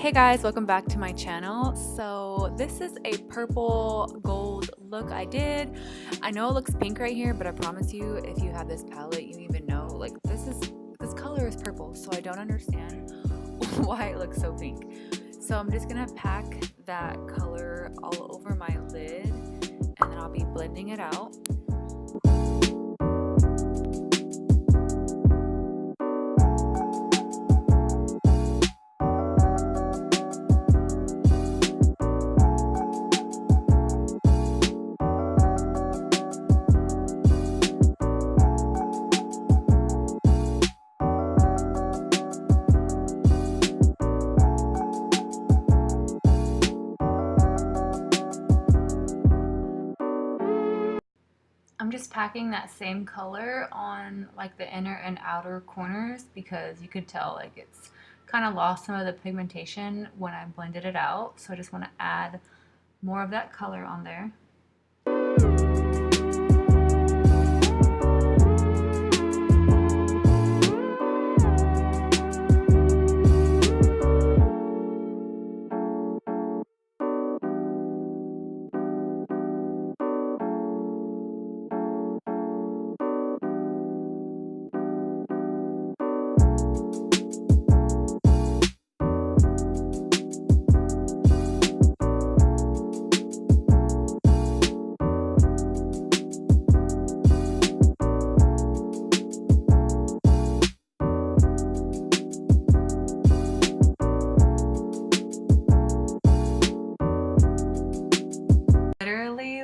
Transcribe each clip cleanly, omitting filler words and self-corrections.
Hey guys, welcome back to my channel. So this is a purple gold look I did. I know it looks pink right here, but I promise you if you have this palette you even know like this color is purple, so I don't understand why it looks so pink. So I'm just gonna pack that color all over my lid and then I'll be blending it out. I'm just packing that same color on like the inner and outer corners because you could tell like it's kind of lost some of the pigmentation when I blended it out. So I just want to add more of that color on there.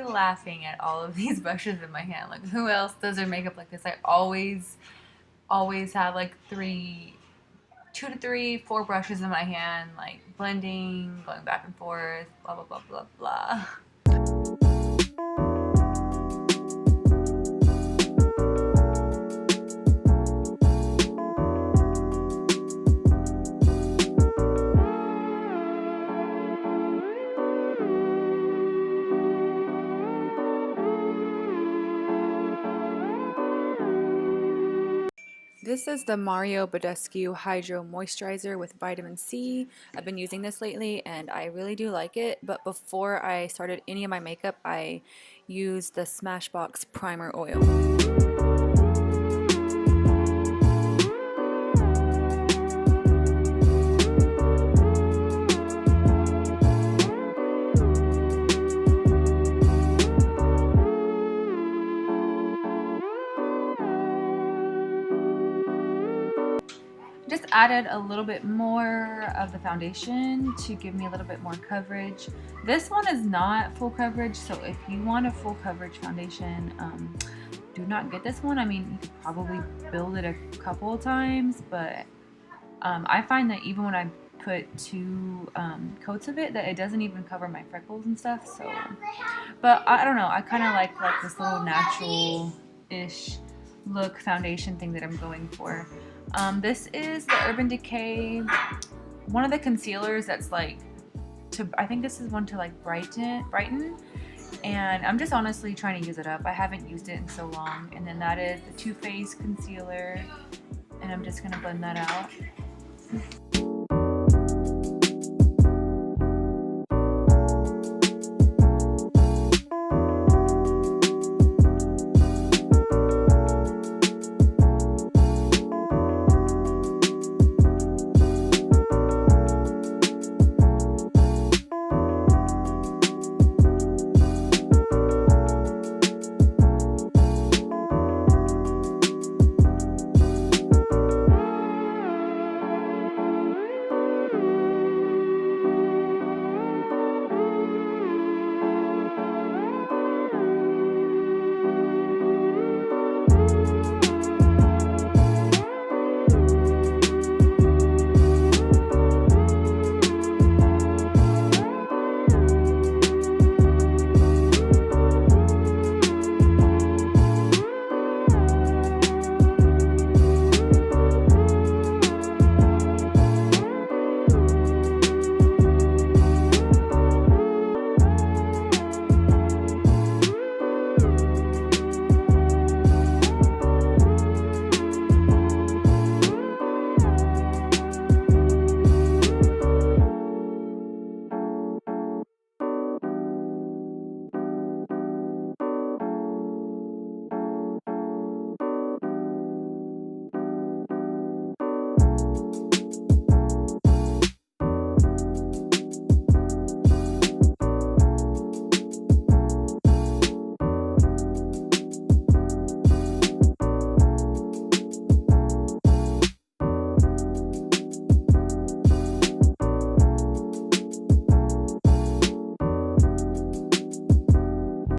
Laughing at all of these brushes in my hand. Like, who else does their makeup like this? I always have like 2 to 3, 4 brushes in my hand, like blending, going back and forth, blah blah blah blah blah. This is the Mario Badescu Hydro Moisturizer with vitamin C. I've been using this lately and I really do like it, but before I started any of my makeup, I used the Smashbox Primer Oil. Just added a little bit more of the foundation to give me a little bit more coverage. This one is not full coverage, so if you want a full coverage foundation, do not get this one. I mean, you could probably build it a couple of times, but I find that even when I put 2 coats of it, that it doesn't even cover my freckles and stuff. So, but I don't know. I kind of like this little natural-ish look foundation thing that I'm going for. This is the Urban Decay, one of the concealers that's like I think this is one to like brighten, and I'm just honestly trying to use it up. I haven't used it in so long. And then that is the Too Faced concealer, and I'm just gonna blend that out.